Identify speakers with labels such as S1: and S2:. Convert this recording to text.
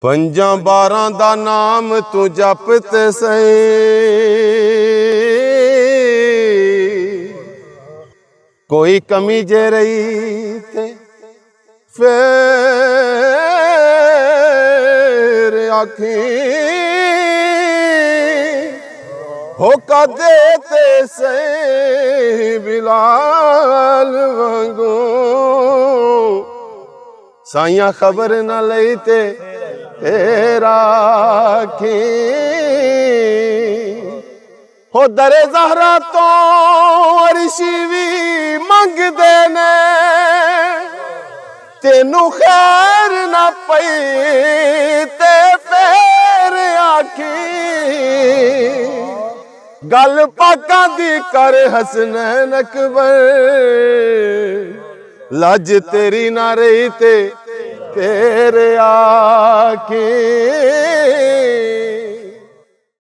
S1: ਪੰਜਾਂ ਬਾਰਾਂ ਦਾ ਨਾਮ ਤੂੰ ਜਪ ਤੇ ਸਹੀ, ਕੋਈ ਕਮੀ ਜੇ ਰਹੀ ਤੇ ਫੇਰ ਆਖੀ, ਹੋ ਕਦੇ ਤੇ ਸਹੀ ਬਿਲਾਲ ਵਾਂਗੂ, ਸਾਈਆਂ ਖਬਰ न ਲਈ ਤੇ राखी। हो दरे ज़हरा तो अरशी भी मंगदे ने, तेनू खैर ना पई ते फेर आखी, गल पाकां दी कर हसनैन अकबर, लज तेरी ना रही ते तेरे आके।